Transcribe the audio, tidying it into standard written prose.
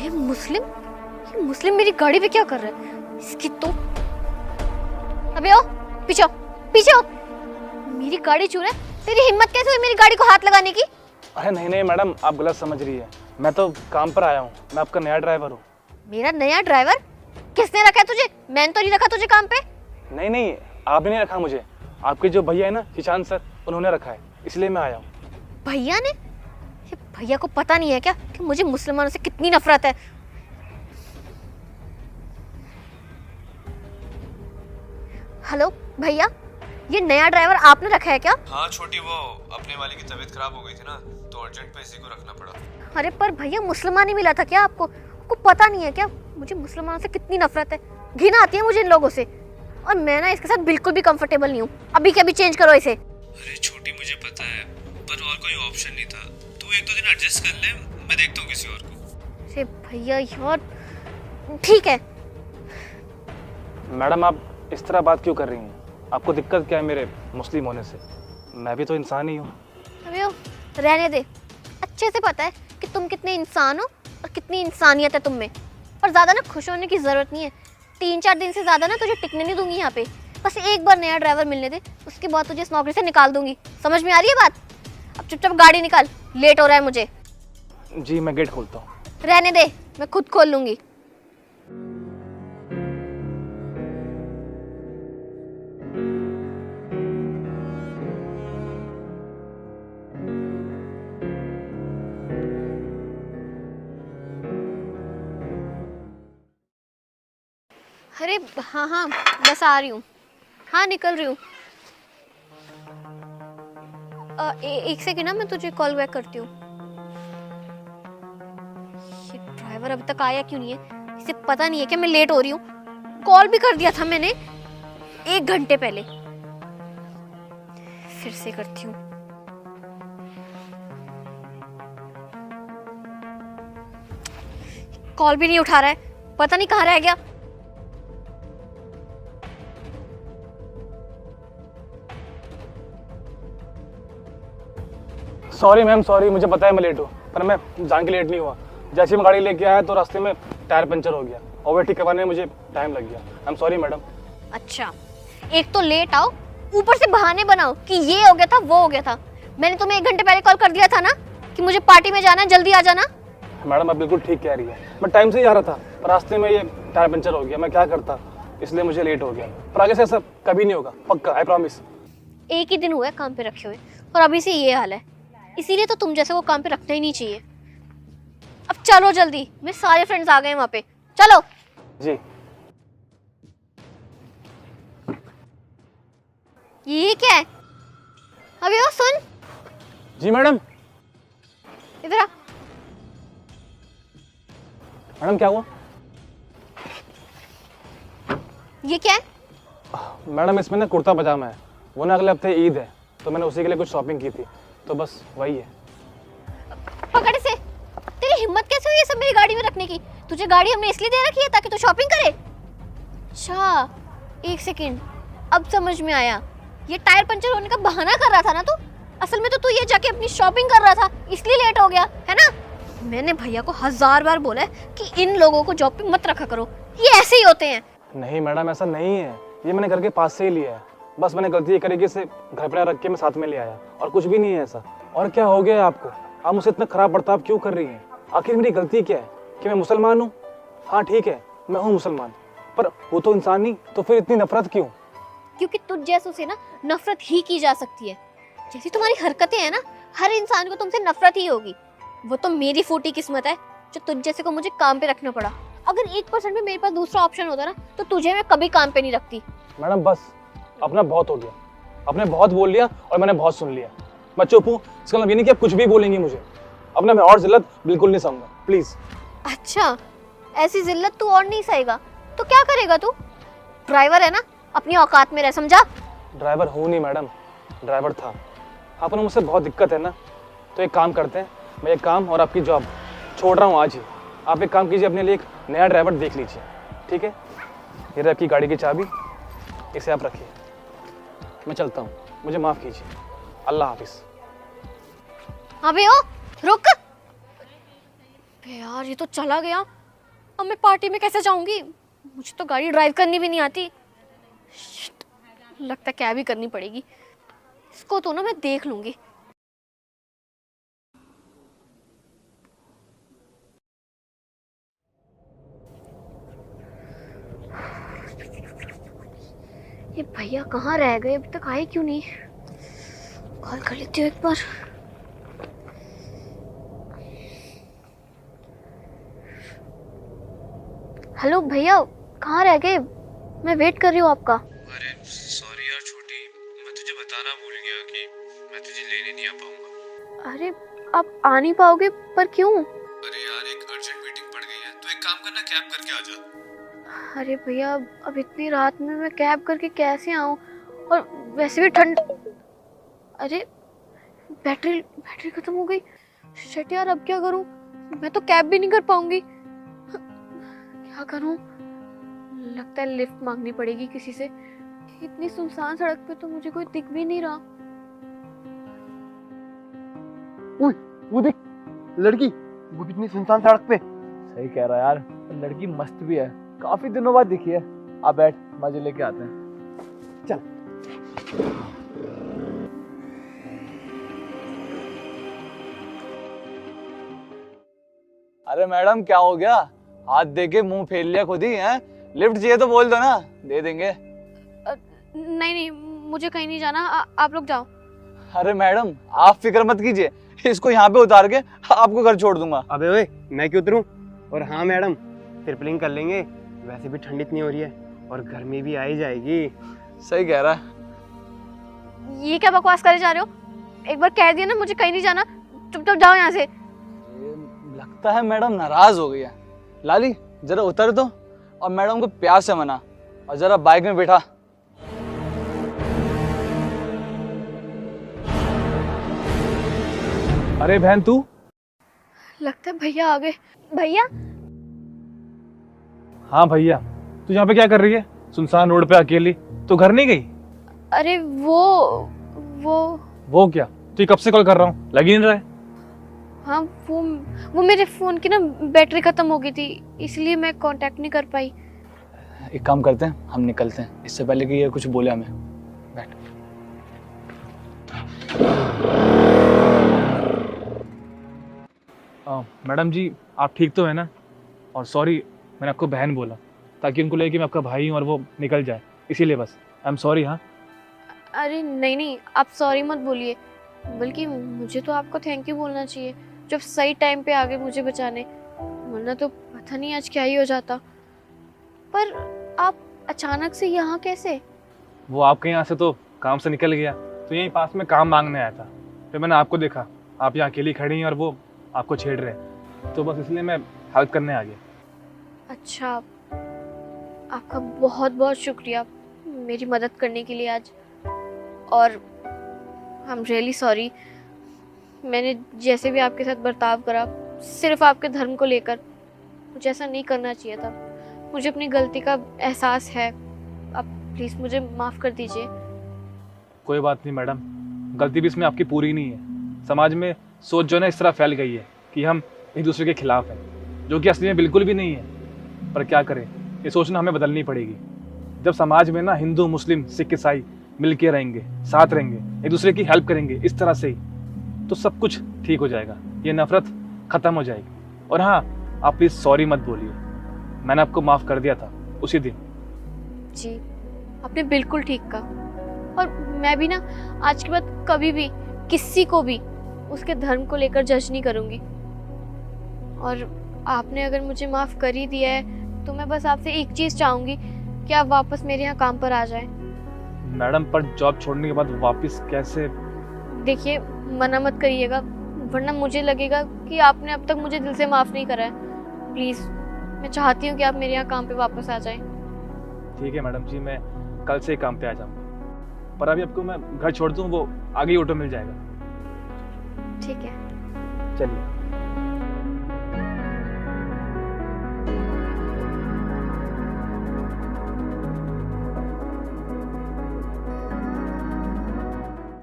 ये मुस्लिम मेरी गाड़ी पे क्या कर रहा है? इसकी तो अबे ओ पीछे पीछे, मेरी गाड़ी चुरा है। तेरी हिम्मत कैसे हुई मेरी गाड़ी को हाथ लगाने की? अरे नहीं नहीं मैडम, आप गलत समझ रही है। मैं तो काम पर आया हूँ, मैं आपका नया ड्राइवर हूँ। मेरा नया ड्राइवर? किसने रखा है तुझे? मैंने तो नहीं रखा तुझे काम पे। नहीं नहीं, आपने नहीं रखा मुझे, आपके जो भैया है ना ईशान सर, उन्होंने रखा है, इसलिए मैं आया हूँ। भैया ने? ये भैया को पता नहीं है क्या कि मुझे मुसलमानों से कितनी नफरत है? हेलो भैया, ये नया ड्राइवर आपने रखा है क्या? हाँ छोटी, वो अपने वाले की तबीयत खराब हो गई थी ना, तो अर्जेंट पे इसी को रखना पड़ा। अरे पर भैया मुसलमान ही मिला था क्या आपको? आपको पता नहीं है क्या मुझे मुसलमानों से कितनी नफरत है? घिन आती है मुझे इन लोगों से, और मैं ना इसके साथ बिल्कुल भी कंफर्टेबल नहीं हूँ। अभी के अभी चेंज करो इसे। अरे छोटी मुझे पता है, पर और कोई ऑप्शन नहीं था। तू एक दो दिन एडजस्ट कर ले, मैं देखता हूँ किसी और को। अरे भैया यार, ठीक है। मैडम आप इस तरह बात क्यों कर रही हैं? आपको दिक्कत क्या है मेरे मुस्लिम होने से? मैं भी तो इंसान ही हूँ। अबे ओ, रहने दे। अच्छे से पता है कि तुम कितने इंसान हो और कितनी इंसानियत है तुम में। और ज़्यादा ना खुश होने की ज़रूरत नहीं है। 3-4 दिन से ज़्यादा ना तुझे टिकने नहीं दूंगी यहाँ पे। बस एक बार नया ड्राइवर मिलने दे, उसके बाद तुझे इस नौकरी से निकाल दूंगी। समझ में आ रही है बात? अब चुपचाप गाड़ी निकाल, लेट हो रहा है मुझे। जी मैं गेट खोलता हूँ। रहने दे, मैं खुद खोल लूंगी। अरे हाँ हाँ, बस आ रही हूँ। हाँ निकल रही हूँ। एक सेकंड ना, मैं तुझे कॉल बैक करती हूँ। ये ड्राइवर अभी तक आया क्यों नहीं है? इसे पता नहीं है कि मैं लेट हो रही हूँ। कॉल भी कर दिया था मैंने 1 घंटे पहले। फिर से करती हूँ। कॉल भी नहीं उठा रहा है, पता नहीं कहाँ रह गया। सॉरी मैम, सॉरी, मुझे पता है मैं लेट हूँ, पर मैं जान के लेट नहीं हुआ। जैसे मैं गाड़ी लेके आया तो रास्ते में टायर पंचर हो गया और वो ठीक करवाने में मुझे टाइम लग गया। I am sorry madam. अच्छा, एक तो लेट आओ, ऊपर से बहाने बनाओ कि ये हो गया था वो हो गया था। मैंने तुम्हें 1 घंटे पहले कॉल कर दिया था ना कि मुझे पार्टी में जाना है, जल्दी आ जाना। मैडम आप बिल्कुल ठीक कह रही है, मैं टाइम से ही जा रहा था, पर रास्ते में ये टायर पंचर हो गया। मैं क्या करता, इसलिए मुझे लेट हो गया। पर आगे से ऐसा कभी नहीं होगा, पक्का, आई प्रॉमिस। एक ही दिन हुआ है काम पे रखे हुए और अभी से ये हाल है। इसीलिए तो तुम जैसे को काम पे रखना ही नहीं चाहिए। अब चलो जल्दी, मेरे सारे फ्रेंड्स आ गए वहाँ पे, चलो। जी ये क्या है? अबे ओ सुन। जी मैडम। इधर आ। मैडम क्या हुआ? ये क्या है? मैडम इसमें ना कुर्ता पजामा है, वो ना अगले हफ्ते ईद है, तो मैंने उसी के लिए कुछ शॉपिंग की थी, तो बस वही है। पकड़ इसे। तेरी हिम्मत कैसे हुई ये सब मेरी गाड़ी में रखने की? तुझे गाड़ी हमने इसलिए दे रखी है ताकि तू शॉपिंग करे? अच्छा, 1 सेकंड, अब समझ में आया। ये टायर पंचर होने का बहाना कर रहा था ना तू? असल में तो तू ये जाके अपनी शॉपिंग कर रहा था, इसलिए लेट हो गया है ना? मैंने भैया को 1000 बार बोला है कि इन लोगों को जॉब पे मत रखा करो, ये ऐसे ही होते हैं। नहीं मैडम ऐसा नहीं है, ये मैंने घर के पास से ही लिया है। बस मैंने गलती ये करी कि इसे घर पर रख के मैं साथ में ले आया, और कुछ भी नहीं है ऐसा। और क्या हो गया आपको? आप मुझसे इतना खराब बर्ताव क्यों कर रही हैं? आखिर मेरी गलती क्या है कि मैं मुसलमान हूँ? हाँ ठीक है, मैं हूँ मुसलमान, पर वो तो इंसान नहीं, तो फिर इतनी नफरत क्यों? क्योंकि तुझ जैसों से ना नफरत ही की जा सकती है। जैसी तुम्हारी हरकतें हैं ना, हर इंसान को तुमसे नफरत ही होगी। वो तो मेरी फूटी किस्मत है जो तुझ जैसे को मुझे काम पे रखना पड़ा। अगर 1% भी मेरे पास दूसरा ऑप्शन होता ना, तो तुझे मैं कभी काम पे नहीं रखती। मैडम बस, अपना बहुत हो गया, आपने बहुत बोल लिया और मैंने बहुत सुन लिया। मैं चुप हूँ, इसका मतलब ये नहीं कि आप कुछ भी बोलेंगी मुझे। अपना मैं और जिल्लत बिल्कुल नहीं सहूंगा, प्लीज। अच्छा, ऐसी जिल्लत तू और नहीं सहेगा तो क्या करेगा तू? ड्राइवर है ना, अपनी औकात में रह, समझा? ड्राइवर हूँ नहीं मैडम, ड्राइवर था। आपको मुझसे बहुत दिक्कत है ना, तो एक काम करते हैं, मैं ये काम और आपकी जॉब छोड़ रहा हूँ आज ही। आप एक काम कीजिए, अपने लिए एक नया ड्राइवर देख लीजिए, ठीक है? ये रही आपकी गाड़ी की चाबी, इसे आप रखिए। मैं चलता हूँ, मुझे माफ़ कीजिए। अल्लाह हाफिज़। अबे ओ रुक। अबे यार ये तो चला गया। अब मैं पार्टी में कैसे जाऊंगी? मुझे तो गाड़ी ड्राइव करनी भी नहीं आती। Shit, लगता है कैब ही करनी पड़ेगी। इसको तो ना मैं देख लूंगी। ये भैया कहाँ रह गए? अभी तक आए क्यों नहीं? कॉल कर लेती हूँ एक बार। हेलो भैया, कहाँ रह गए? मैं वेट कर रही हूँ आपका। अरे सॉरी यार छोटी, मैं तुझे बताना भूल गया कि मैं तुझे लेने नहीं आ पाऊंगा। अरे आप आ नहीं पाओगे? पर क्यों? अरे यार एक अर्जेंट मीटिंग पड़ गई है, तो एक काम करना, कैब करके आ जा। अरे भैया अब इतनी रात में मैं कैब करके कैसे आऊँ? और वैसे भी ठंड। अरे बैटरी बैटरी खत्म हो गई। शिट यार, अब क्या करूँ? मैं तो कैब भी नहीं कर पाऊंगी। क्या करूँ? लगता है लिफ्ट मांगनी पड़ेगी किसी से। इतनी सुनसान सड़क पे तो मुझे कोई दिख भी नहीं रहा। वो देख लड़की, वो कितनी सुनसान सड़क पे। सही कह रहा है यार, लड़की मस्त भी है, काफी दिनों बाद दिखी है। आप बैठ, मजे लेके आते हैं। चल। अरे मैडम क्या हो गया? हाथ दे के मुंह फेर लिया खुद ही हैं? लिफ्ट चाहिए तो बोल दो ना, दे देंगे। नहीं नहीं, मुझे कहीं नहीं जाना। आप लोग जाओ। अरे मैडम आप फिक्र मत कीजिए, इसको यहाँ पे उतार के आपको घर छोड़ दूंगा। अबे ओए, मैं क्यों उतरूं? और हाँ मैडम, ट्रिपलिंग कर लेंगे, वैसे भी ठंड इतनी हो रही है और गर्मी भी आ ही जाएगी। सही कह रहा है। ये क्या बकवास करे जा रहे हो? एक बार कह दिया ना मुझे कहीं नहीं जाना, चुपचाप जाओ यहाँ से। लगता है मैडम नाराज हो गई है। लाली जरा उतर दो और मैडम को प्यार से मना, और जरा बाइक में बैठा। अरे बहन तू, लगता है भैया आ गए। भैया हाँ भैया, तू यहाँ पे क्या कर रही है? सुनसान रोड पे अकेली, तो घर नहीं गई? अरे वो क्या? तू कब से कॉल कर रहा हूँ, लग ही नहीं रहा है। हाँ वो मेरे फोन की ना बैटरी खत्म हो गई थी, इसलिए मैं कांटेक्ट नहीं कर पाई। एक काम करते हैं, हम निकलते हैं इससे पहले कि ये कुछ बोले हमें। बैठ। मैडम जी आप ठीक तो है ना? और सॉरी मैंने आपको बहन बोला ताकि उनको लगे कि मैं आपका भाई हूँ और वो निकल जाए, इसीलिए बस आई एम सॉरी। हाँ अरे नहीं, आप सॉरी मत बोलिए, बल्कि मुझे तो आपको थैंक यू बोलना चाहिए, जब सही टाइम पे आ गए मुझे बचाने, वरना तो पता नहीं आज क्या ही हो जाता। पर आप अचानक से यहाँ कैसे? वो आपके यहाँ से तो काम से निकल गया, तो यहीं पास में काम मांगने आया था, फिर मैंने आपको देखा, आप यहाँ अकेली खड़ी हैं और वो आपको छेड़ रहे हैं, तो बस इसलिए मैं हेल्प करने आ गया। अच्छा, आपका बहुत बहुत शुक्रिया मेरी मदद करने के लिए आज। और आई एम रियली सॉरी, मैंने जैसे भी आपके साथ बर्ताव करा सिर्फ आपके धर्म को लेकर, मुझे ऐसा नहीं करना चाहिए था। मुझे अपनी गलती का एहसास है, आप प्लीज़ मुझे माफ़ कर दीजिए। कोई बात नहीं मैडम, गलती भी इसमें आपकी पूरी नहीं है। समाज में सोच जो है ना इस तरह फैल गई है कि हम एक दूसरे के खिलाफ हैं, जो कि असली में बिल्कुल भी नहीं है। पर क्या करें, ये सोचना हमें बदलनी पड़ेगी। जब समाज में ना हिंदू मुस्लिम सिख ईसाई मिल के रहेंगे, साथ रहेंगे, एक दूसरे की हेल्प करेंगे इस तरह से ही, तो सब कुछ ठीक हो जाएगा, ये नफरत ख़त्म हो जाएगी। और हाँ, आप प्लीज़ सॉरी मत बोलिए, मैंने आपको माफ़ कर दिया था उसी दिन। जी आपने बिल्कुल ठीक कहा, और मैं भी ना आज के बाद कभी भी किसी को भी उसके धर्म को लेकर जज नहीं करूँगी। और आपने अगर मुझे माफ़ कर ही दिया है तो मैं बस आपसे एक चीज़ चाहूँगी कि आप वापस मेरे यहाँ काम पर आ जाएं। मैडम पर जॉब छोड़ने के बाद वापस कैसे? देखिए मना मत करिएगा, वरना मुझे लगेगा कि आपने अब तक मुझे दिल से माफ़ नहीं करा है। प्लीज़ मैं चाहती हूँ कि आप मेरे यहाँ काम पे वापस आ जाएं। ठीक है मैडम जी, मैं कल से ही काम पे आ जाऊँगा, पर अभी आपको मैं घर छोड़ दूँ, वो आगे ही ऑटो मिल जाएगा। ठीक है। चलिए।